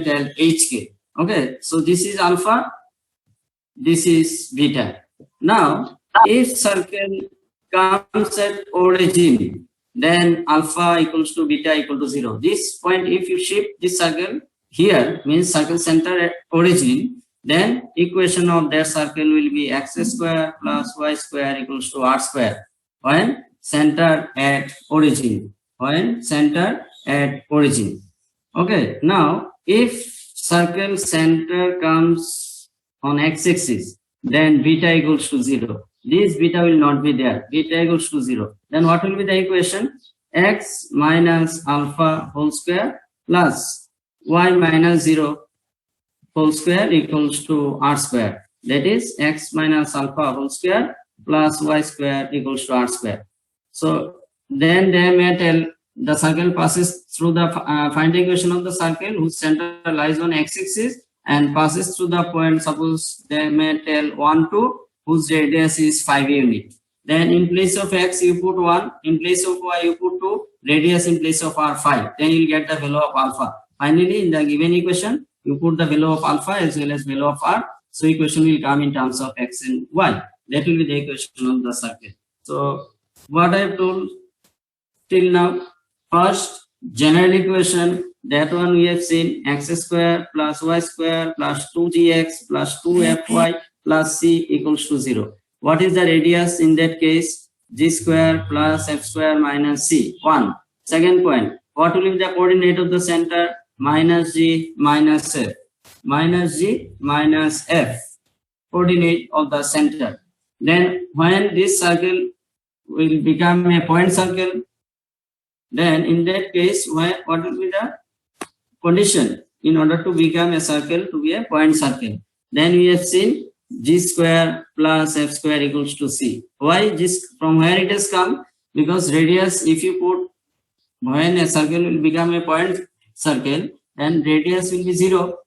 metal HK. Okay, so this is alpha, this is beta. Now, if circle comes at origin, then alpha equals to beta equal to 0. This point, if you shift this circle here, means circle center at origin, then equation of that circle will be x square plus y square equals to r square when center at origin. When center at origin. Okay, now if circle center comes on x-axis, then beta equals to 0. This beta will not be there. Beta equals to 0. Then what will be the equation? X minus alpha whole square plus y minus 0 whole square equals to r square. That is x minus alpha whole square plus y square equals to r square. So then they may tell the circle passes through the find the equation of the circle whose center lies on x-axis and passes through the point, suppose they may tell 1, 2, whose radius is 5 unit. Then in place of x you put 1, in place of y you put 2, radius in place of r 5. Then you will get the value of alpha. Finally, in the given equation, you put the value of alpha as well as value of r. So equation will come in terms of x and y. That will be the equation of the circle. So what I have told till now, first general equation, that one we have seen, x square plus y square plus 2gx plus 2fy plus c equals to 0. What is the radius in that case? G square plus f square minus c, 1. Second point, what will be the coordinate of the center? Minus g minus f. Minus g minus f, coordinate of the center. Then when this circle will become a point circle, then in that case, what will be the condition in order to become a circle to be a point circle? Then we have seen g square plus f square equals to c. Why? This from where it has come? Because radius, if you put, when a circle will become a point circle, then radius will be 0.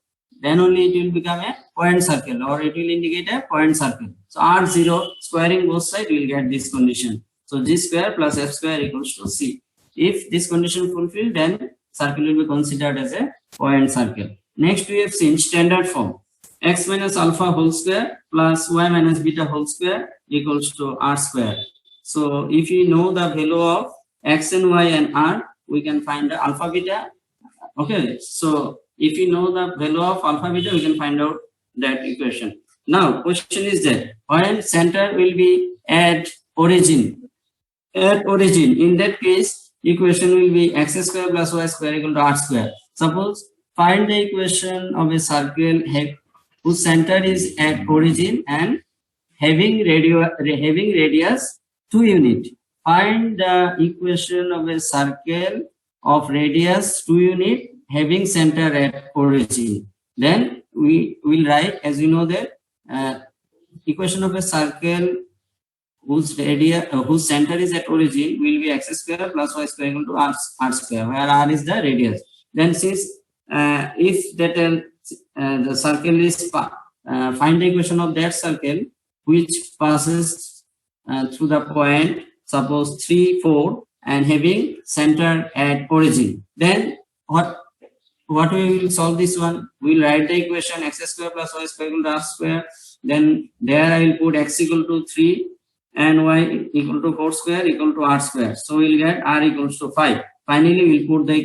Then only it will become a point circle, or it will indicate a point circle. So r0, squaring both sides, we will get this condition. So g square plus f square equals to c. If this condition fulfilled, then circle will be considered as a point circle. Next we have seen standard form. X minus alpha whole square plus y minus beta whole square equals to r square. So if you know the value of x and y and r, we can find the alpha beta. Okay, so if you know the value of alpha beta, we can find out that equation. Now question is that when center will be at origin, in that case equation will be x square plus y square equal to r square. Suppose find the equation of a circle whose center is at origin and having radius 2 unit. Find the equation of a circle of radius 2 unit having center at origin. Then we will write, as you know, that equation of a circle whose center is at origin will be x square plus y square equal to r square, where r is the radius. Then since if that the circle is find the equation of that circle which passes through the point, suppose 3, 4, and having center at origin, then what we will solve this one? We will write the equation x square plus y square equal to r square. Then there I will put x equal to 3 and y equal to 4 square equal to r square. So we will get r equals to 5. Finally, we will put the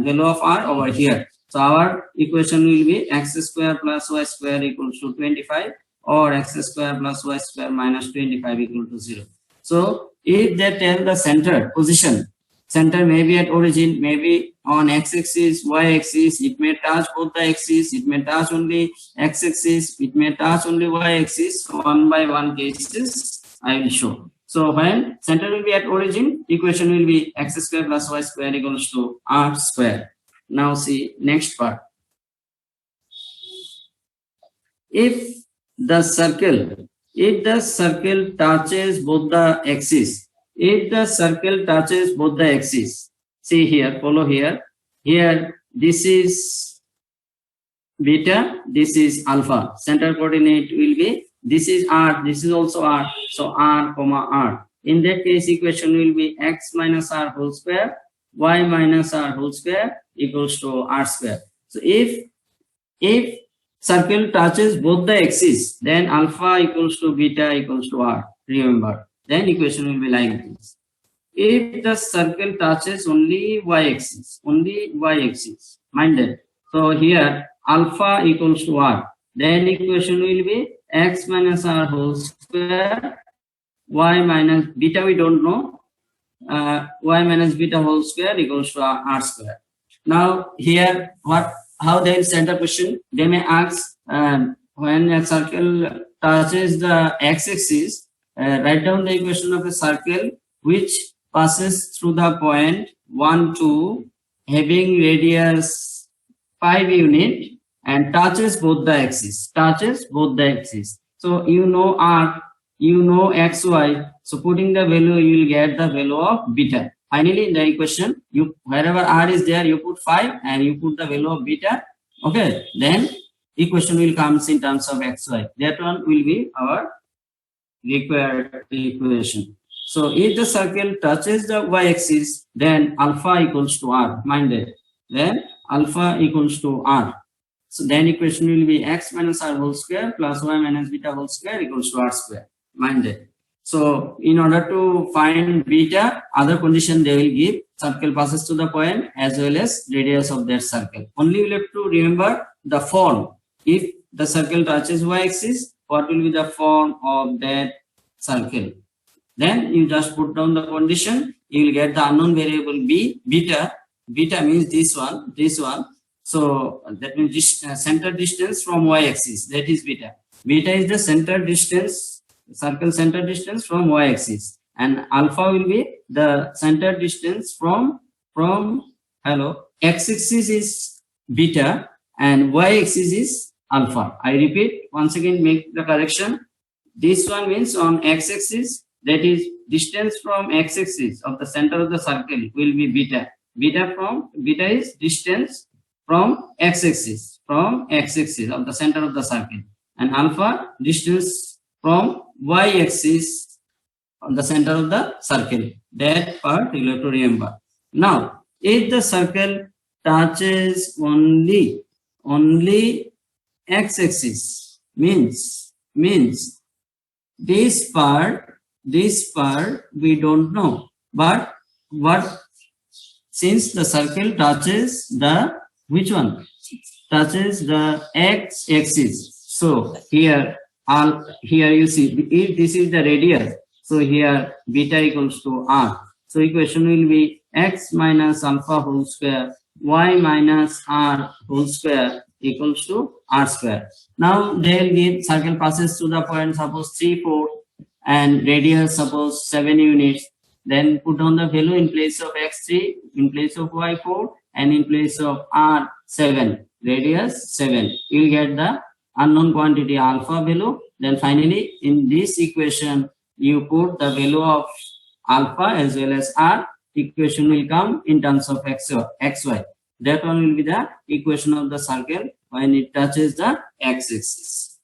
value of r over here. So our equation will be x square plus y square equals to 25, or x square plus y square minus 25 equal to 0. So if they tell the center position, center may be at origin, maybe on x-axis, y-axis, it may touch both the axis, it may touch only x-axis, it may touch only y-axis. One by one cases I will show. So when center will be at origin, equation will be x square plus y square equals to r square. Now see next part. If the circle touches both the axis, see here, follow here. Here this is beta, this is alpha. Center coordinate will be, this is r, this is also r. So r comma r. In that case, equation will be x minus r whole square, y minus r whole square equals to r square. So if If circle touches both the axes, then alpha equals to beta equals to r. Remember, then equation will be like this. If the circle touches only y-axis, mind that. So here alpha equals to r. Then equation will be x minus r whole square, y minus beta we don't know, y minus beta whole square equals to r square. Now here how they will send the question? They may ask when a circle touches the x-axis, write down the equation of a circle which passes through the point 1, 2, having radius 5 unit and touches both the axes. So you know r, you know xy. So putting the value, you will get the value of beta. Finally, in the equation, you wherever r is there, you put 5 and you put the value of beta. Okay, then equation will come in terms of xy. That one will be our required equation. So if the circle touches the y-axis, then alpha equals to r. Mind it. Then alpha equals to r. So then equation will be x minus r whole square plus y minus beta whole square equals to r square. Mind it. So in order to find beta, other condition they will give circle passes to the point as well as radius of that circle. Only we have to remember the form. If the circle touches y-axis, what will be the form of that circle? Then you just put down the condition, you will get the unknown variable beta. Beta means this one. So that means center distance from y-axis, that is beta. Beta is the center distance, circle center distance from y-axis, and alpha will be the center distance from x-axis is beta and y-axis is alpha. I repeat once again, make the correction. This one means on x-axis, that is distance from x-axis of the center of the circle will be beta. Beta is distance from x-axis of the center of the circle, and alpha distance from y-axis on the center of the circle. That part you have to remember. Now, if the circle touches only x-axis, means this part we don't know, but since the circle touches the which one? Touches the x-axis. So here you see, if this is the radius, so here beta equals to r. So equation will be x minus alpha whole square, y minus r whole square equals to r square. Now they will give circle passes to the point suppose 3, 4 and radius suppose 7 units. Then put down the value in place of x3, in place of y4, and in place of r7, radius 7. You will get the unknown quantity alpha value. Then finally, in this equation, you put the value of alpha as well as r. Equation will come in terms of xy. That one will be the equation of the circle when it touches the x-axis.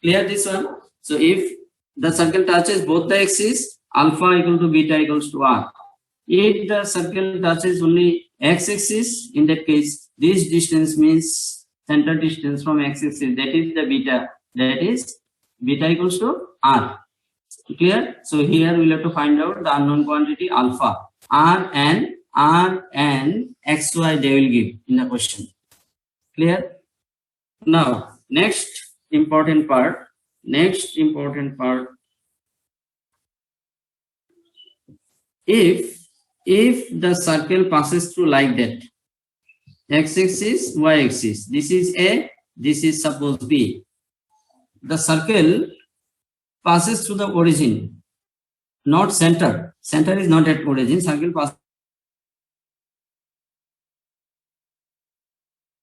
Clear this one? So if the circle touches both the axes, alpha equal to beta equals to r. If the circle touches only x-axis, in that case, this distance means center distance from x-axis, that is the beta. That is beta equals to r. Clear? So here we'll have to find out the unknown quantity alpha. R and xy they will give in the question. Clear? Now, next important part. If the circle passes through like that, x-axis, y-axis, this is A, this is suppose B. The circle passes through the origin, not center. Center is not at origin. Circle passes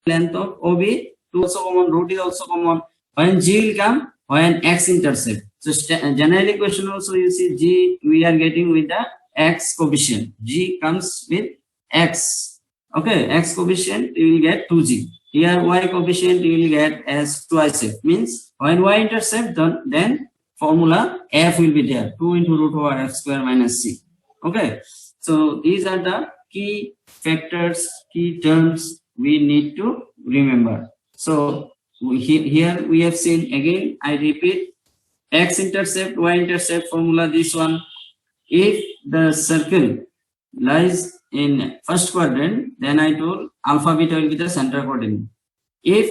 length of OB, 2 also common, root is also common. When G will come, when X intercept. So general equation also you see G we are getting with the X coefficient. G comes with X. Okay, X coefficient you will get 2G. Here Y coefficient you will get as twice F. Means when Y intercept, then formula F will be there. 2 into root over F square minus C. Okay. So these are the key factors, key terms we need to remember. So here we have seen again, I repeat, x-intercept, y-intercept formula, this one. If the circle lies in first quadrant, then I told alpha beta will be the center coordinate. If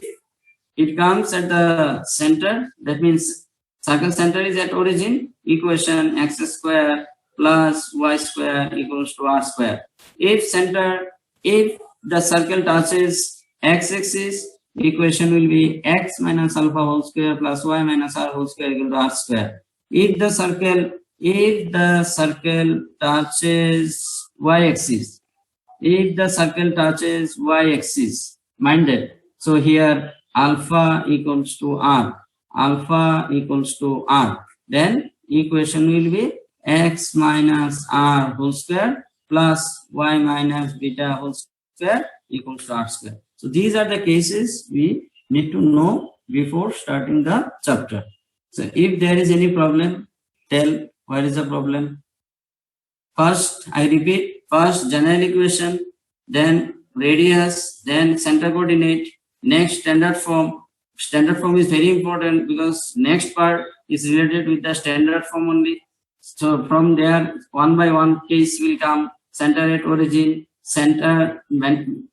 it comes at the center, that means circle center is at origin, equation x square plus y square equals to r square. If the circle touches x-axis, equation will be x minus alpha whole square plus y minus r whole square equal to r square. If the circle touches y-axis, mind that. So here alpha equals to r, then equation will be x minus r whole square plus y minus beta whole square equals to r square. So these are the cases we need to know before starting the chapter. So if there is any problem, tell what is the problem. First, I repeat, first general equation, then radius, then center coordinate, next standard form. Standard form is very important because next part is related with the standard form only. So from there, one by one case will come. Center at origin, center when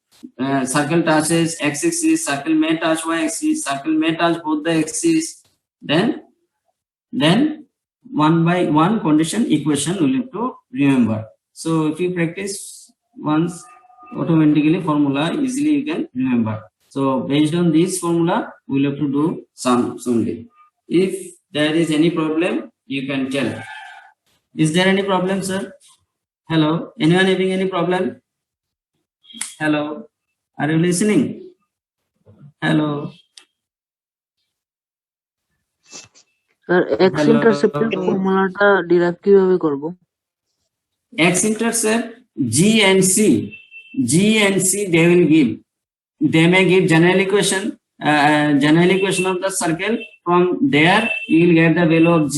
circle touches x-axis, circle may touch y-axis, circle may touch both the axes. Then one by one condition equation will have to remember. So if you practice once, automatically formula easily you can remember. So based on this formula, we'll have to do sums only. If there is any problem, you can tell. Is there any problem, sir? Hello? Anyone having any problem? Hello? Are you listening? Hello? Sir, x-intercept formulaটা derive কিভাবে করব? X-intercept, G and C they will give. They may give general equation of the circle. From there, you will get the value of G,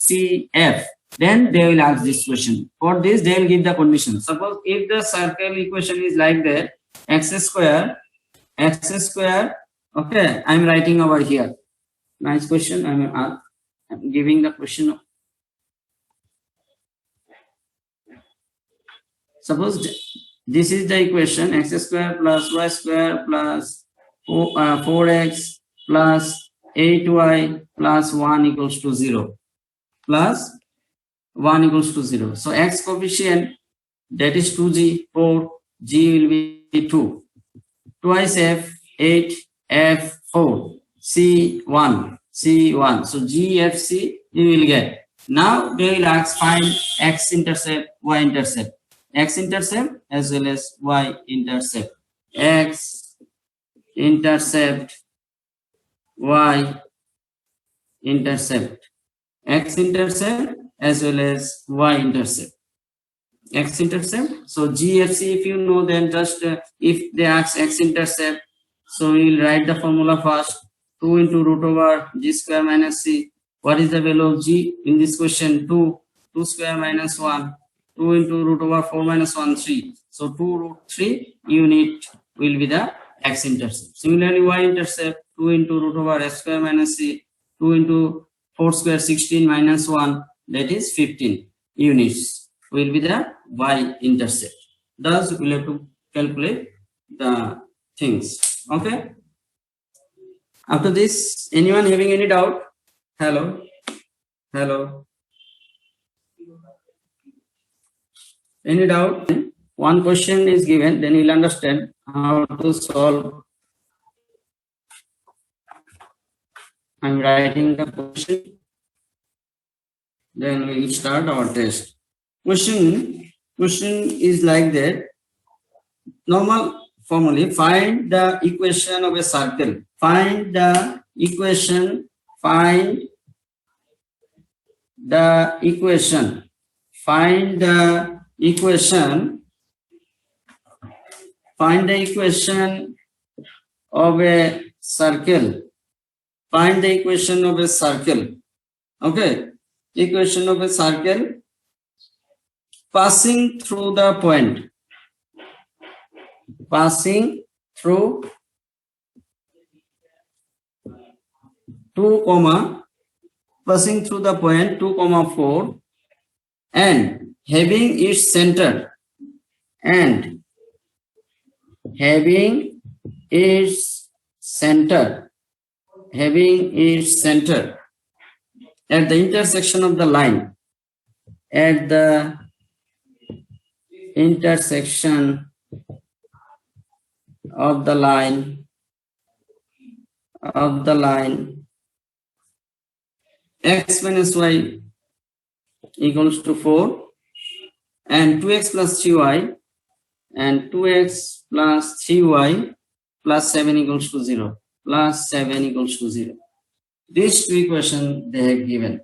C, F. Then they will ask this question. For this, they will give the condition. Suppose if the circle equation is like that, x square, okay, I'm writing over here. Nice question. I'm giving the question. Suppose this is the equation, x square plus y square plus 4x plus 8y plus 1 equals to 0. Plus 1 equals to 0. So x coefficient, that is 2g, 4, g will be 2. Twice f, 8, f, 4, c, 1. So g, f, c, you will get. Now they will ask find x-intercept, y-intercept. X-intercept as well as y-intercept. X-intercept, y-intercept. X-intercept as well as y-intercept. X-intercept. So GFC, if you know, then just if they ask x-intercept, so we'll write the formula first. 2 into root over g square minus c. What is the value of g in this question? 2 square minus 1. 2 into root over 4 minus 1, 3. So 2 root 3 unit will be the x-intercept. Similarly, y-intercept, 2 into root over s square minus c. 2 into 4 square, 16 minus 1, that is 15 units will be the y-intercept. Thus, we'll have to calculate the things. Okay. After this, anyone having any doubt? Hello? Any doubt? One question is given, then you'll understand how to solve. I'm writing the question. Then we will start our test. Question is like that. Normal formally, find the equation of a circle. Find the equation of a circle. Find the equation of a circle. Okay. Equation of a circle passing through the point. Passing through 2 comma passing through the point 2 comma 4 and having its center at the intersection of the line, at the intersection of the line x minus y equals to 4 and 2x plus 3y and 2x plus 3y plus 7 equals to 0. These two equations they have given.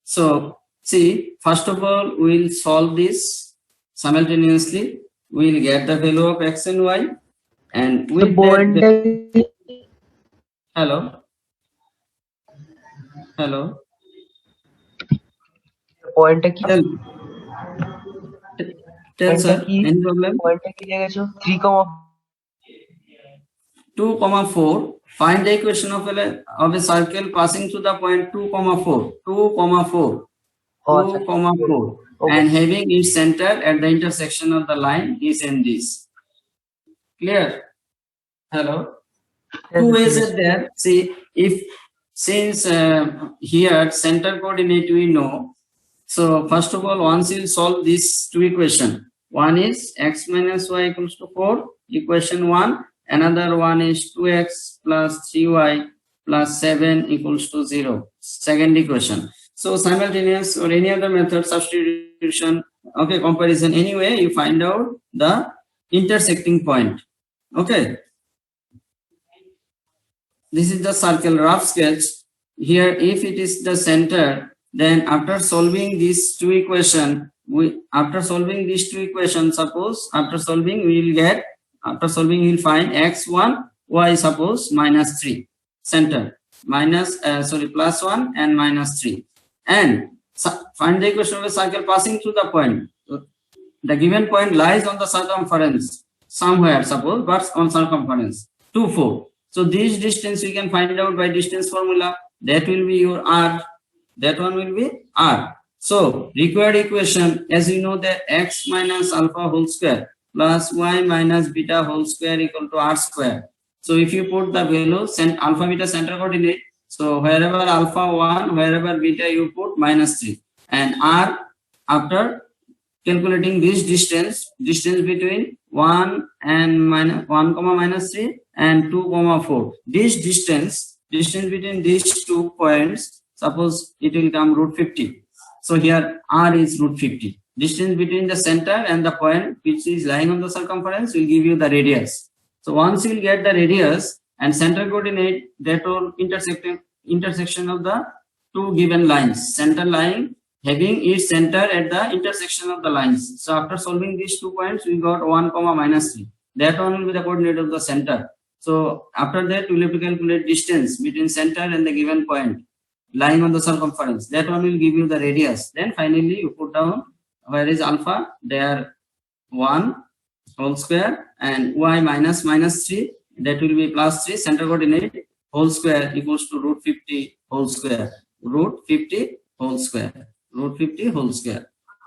So see, first of all, we will solve this simultaneously. We will get the value of x and y, and with that, hello. পয়েন্টটা কি Tell sir, any problem? পয়েন্টটা কি লিখেছো 2 comma 4. Find the equation of a circle passing through the point 2 comma 4. 2 comma 4. Okay. And having its center at the intersection of the line is in this. Clear? Hello? Two ways are there. See, since here center coordinate we know. So first of all, once you solve these two equations, one is x minus y equals to 4, equation 1. Another one is 2x plus 3y plus 7 equals to 0, second equation. So simultaneous or any other method, substitution, okay, comparison, anyway, you find out the intersecting point. Okay. This is the circle rough sketch. Here, if it is the center, then after solving these two equations, suppose after solving we will find x1, y suppose minus 3, center plus 1 and minus 3, and find the equation of a circle passing through the point. The given point lies on the circumference somewhere, suppose, but on circumference 2, 4. So this distance we can find out by distance formula. That will be your r. That one will be r. So required equation, as you know, that x minus alpha whole square plus y minus beta whole square equal to r square. So if you put the value alpha beta center coordinate, so wherever alpha 1, wherever beta you put minus 3, and r, after calculating this distance between 1 and 1 comma minus 3 and 2 comma 4, this distance between these 2 points, suppose it will come root 50. So here r is root 50. Distance between the center and the point which is lying on the circumference will give you the radius. So once you will get the radius and center coordinate, that will intersection of the two given lines, center line having its center at the intersection of the lines. So after solving these 2 points, we got 1 comma minus 3. That one will be the coordinate of the center. So after that, we will have to calculate distance between center and the given point lying on the circumference. That one will give you the radius. Then finally you put down where is alpha, there 1 whole square and y minus 3, that will be plus 3, center coordinate whole square equals to root 50 whole square.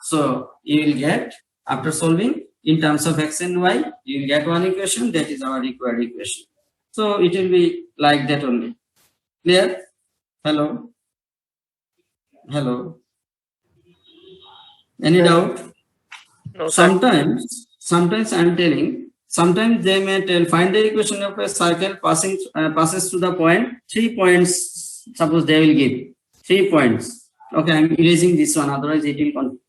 So you will get, after solving in terms of x and y, you will get one equation, that is our required equation. So it will be like that only. Clear? Hello? Any doubt? No, Sometimes I'm telling, sometimes they may tell, find the equation of a circle passes through the point, 3 points, suppose they will give 3 points. Okay, I'm erasing this one, otherwise it will confuse.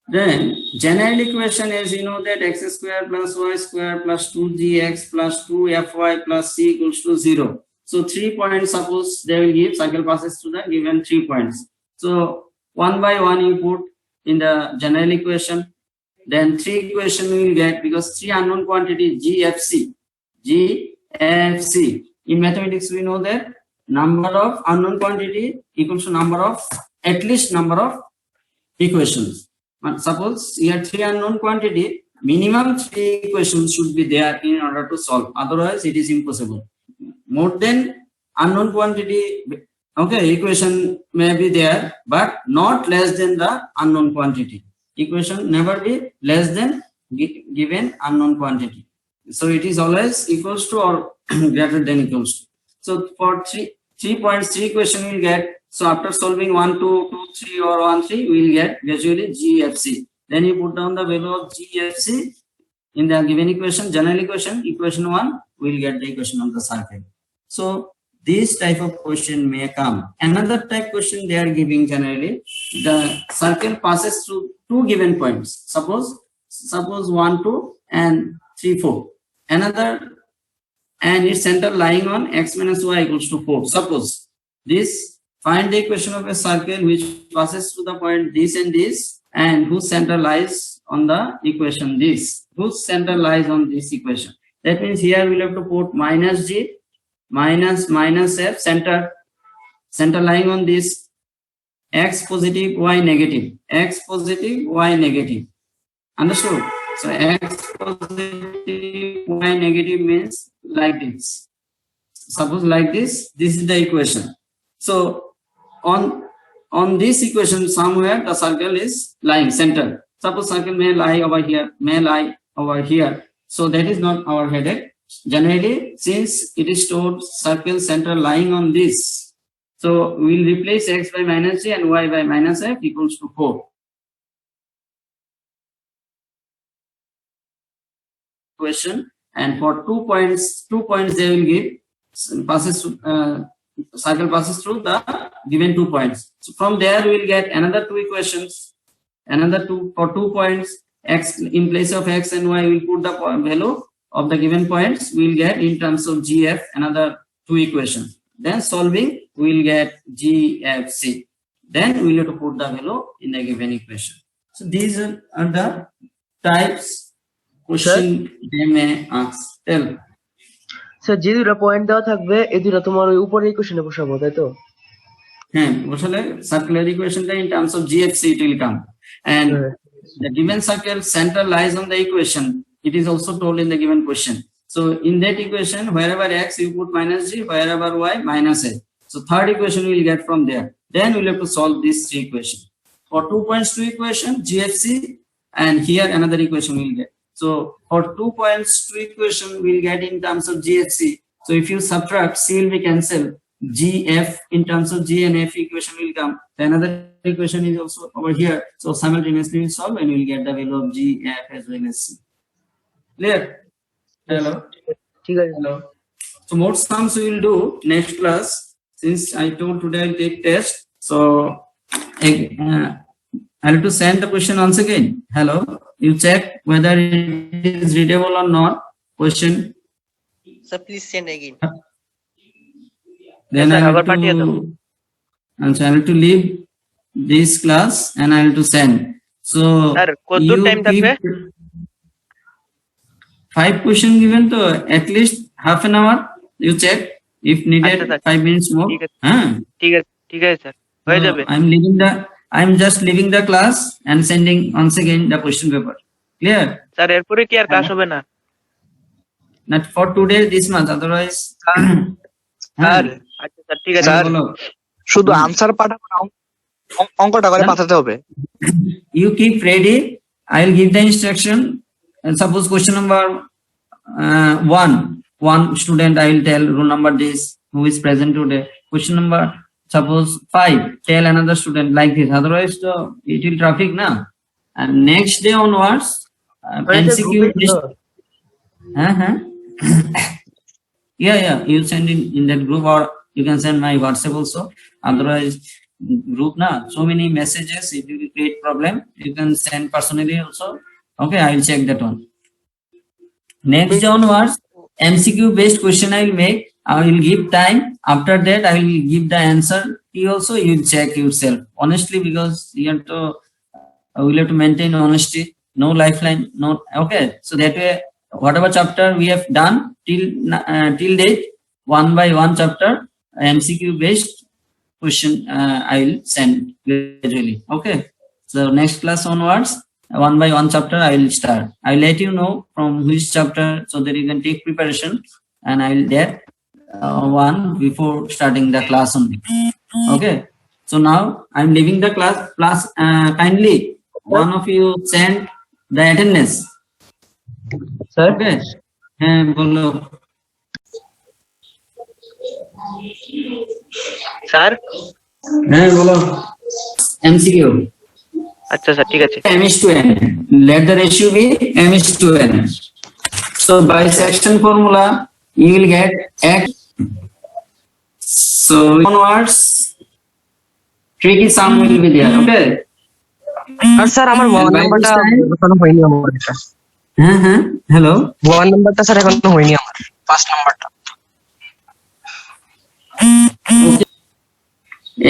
Then general equation, as you know, that x square plus y square plus 2gx plus 2fy plus c equals to 0. So 3 points, suppose they will give, circle passes through the given 3 points. So one by one you put in the general equation, then 3 equation we will get, because 3 unknown quantity GFC. In mathematics we know that number of unknown quantity equals to number of, at least number of equations. But suppose here 3 unknown quantity, minimum 3 equations should be there in order to solve, otherwise it is impossible. more than unknown quantity, okay, equation may be there, but not less than the unknown quantity. Equation never be less than given unknown quantity. So it is always equals to or greater than equals to. So for 3.3 question we'll get, so after solving 1 2 2 3 or 1 3 we'll get gradually GFC. Then you put down the value of GFC in the given equation, general equation 1, we'll get the equation of the circle. So this type of question may come. Another type question they are giving generally, the circle passes through two given points. Suppose 1 2 and 3 4. Another, and its center lying on x minus y equals to 4. Suppose this, find the equation of a circle which passes through the point this and this, and whose center lies on the equation this. Whose center lies on this equation. That means here we'll have to put minus g minus f, center lying on this x positive y negative, x positive y negative. Understood? So x positive y negative means like this. Suppose like this is the equation. So on this equation somewhere the circle is lying center. Suppose circle may lie over here, may lie over here. So that is not our headache. Generally, since it is stored circle center lying on this, so we will replace x by minus g and y by minus f equals to 4. Question, and for 2 points they will give passes circle passes through the given 2 points. So from there we will get another 2 equations, another 2 for 2 points. X in place of x and y will put the value of the given points. We will get in terms of GF another 2 equations. Then solving we will get GFC. Then we will have to put the value in the given equation. So these are the types question they may ask. Tell. Sir যে দুটো point দেওয়া থাকবে এই দুটো তোমার ওই উপরে ইকুয়েশনে বসাবো, তাই তো? হ্যাঁ, বসালে circular ইকুয়েশনটা in terms of GFC it will come. And the given circle center lies on the equation. It is also told in the given question. So in that equation, wherever x you put minus g, wherever y minus a. So third equation we will get from there. Then we will have to solve these 3 equations. For 2 points 2 equation GFC, and here another equation we will get. So for 2 points 2 equation we will get in terms of GFC. So if you subtract, C will be cancelled. GF in terms of G and F equation will come. Then another equation is also over here. So simultaneously we solve and we will get the value of G, F as well as C. Clear? Hello? Hello. So more sums we will do next class. Since I told today I will take test. So I have to send the question once again. Hello? You check whether it is readable or not. Question. So please send again. Then I have to leave this class and I have to send. So you keep 5 question given to at least half an hour. You check if needed 5 minutes more. ঠিক আছে sir, হয়ে যাবে। I'm just leaving the class and sending once again the question paper. Clear? Sir এরপরে কি আর class হবে না? Not for today this month, otherwise. Sir আচ্ছা sir ঠিক আছে, শুধু আনসার পাঠাবো না, অঙ্কটা করে পাঠাতে হবে। You keep ready. I'll give the instruction. And suppose question number 1 student I will tell roll number this who is present today. Question number suppose 5 tell another student like this. Otherwise it will traffic now. And next day onwards MCQ yeah you send in that group, or you can send my WhatsApp also. Otherwise group so many messages, it will create problem. You can send personally also. Okay, I will check that one. Next day onwards MCQ based question I will make. I will give time. After that I will give the answer. You also you will check yourself honestly, because you have to will have to maintain honesty. No lifeline, no. Okay, so that way whatever chapter we have done till date, 1 by 1 chapter MCQ based question I will send gradually. Okay, so next class onwards 1 by 1 chapter I will start. I will let you know from which chapter so that you can take preparation, and I will there one before starting the class only. Okay. So now I'm leaving the class. Plus, kindly one of you send the attendance. Sir Okay. হ্যাঁ বলো। Sir হ্যাঁ বলো। MCQ. আচ্ছা sir ঠিক আছে M is to N. Let the ratio be M is to N. So by section formula, you will get X. So onwards, tricky sum will be there. Okay. আর sir আমার one And by নাম্বারটা this time- এখনো হয়নি আমার এটা হ্যাঁ hello. One নাম্বারটা sir এখনো হয়নি আমার ফার্স্ট নাম্বারটা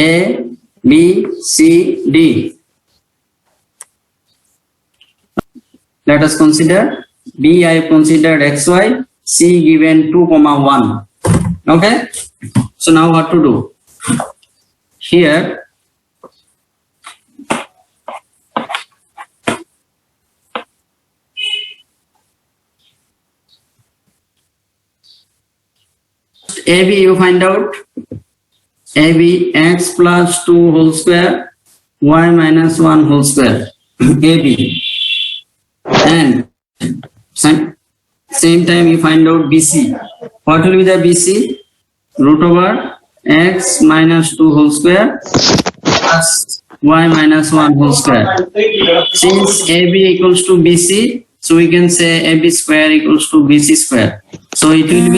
A, B, C, D. Let us consider B. I have considered XY. C given 2,1. Okay. So now what to do? Here. AB you find out. AB x plus 2 whole square, y minus 1 whole square. AB. And same time you find out BC. What will be the BC? Root over x minus 2 whole square plus y minus 1 whole square. Since AB equals to BC, so we can say AB square equals to BC square. So it will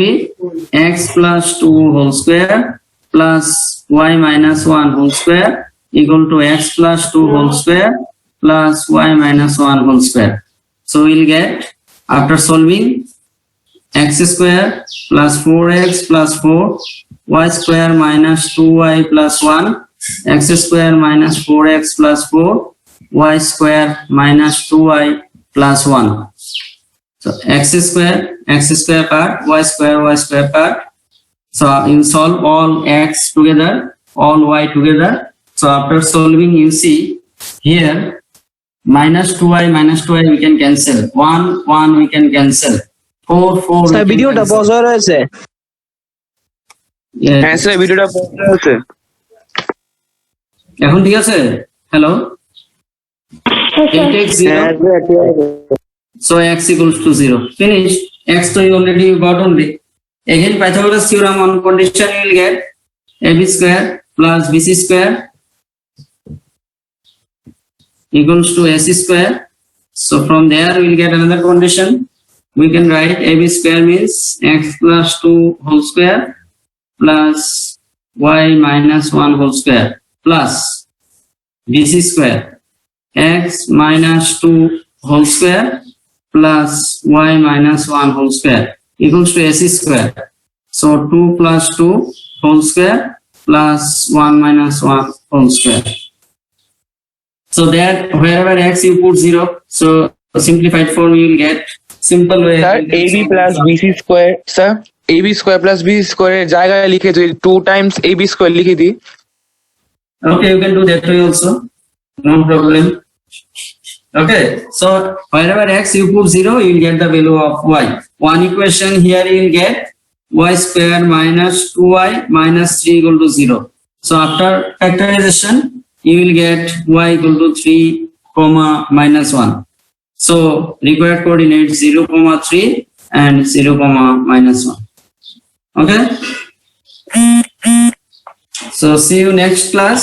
be x plus 2 whole square plus y minus 1 whole square equal to x plus 2 whole square plus y minus 1 whole square. So we'll get, after solving, x square plus 4x plus 4, y square minus 2y plus 1, x square minus 4x plus 4, y square minus 2y plus 1. So x square part, y square part. So you solve all x together, all y together. So after solving, you see here minus 2y we can cancel. 1 we can cancel. 4 we sir can ভিডিওটা cancel. Pause হয়ে রয়েছে Yeah. হ্যাঁ sir ভিডিওটা pause হয়ে রয়েছে এখন ঠিক আছে? Hello. It takes 0. So x equals to 0. Finished. X to you already got only. Again Pythagoras theorem on condition you will get AB square plus BC square equals to AC square. So from there we will get another condition. We can write AB square means x plus 2 whole square plus y minus 1 whole square plus BC square x minus 2 whole square plus y minus 1 whole square equals to AC square. So 2 plus 2 whole square plus 1 minus 1 whole square. So that wherever x you put 0, so simplified form you will get simple way. Sir AB plus BC square sir AB square plus BC স্কোয়ারের জায়গায় লিখে যদি 2 Times AB square লিখে দিই Okay, you can do that way also. No problem. Okay, so wherever x you put 0, you will get the value of y. One equation here you will get y square minus 2y minus 3 equal to 0. So after factorization, you will get y equal to 3 comma minus 1. So required coordinates 0 comma 3 and 0 comma minus 1. Okay. So see you next class.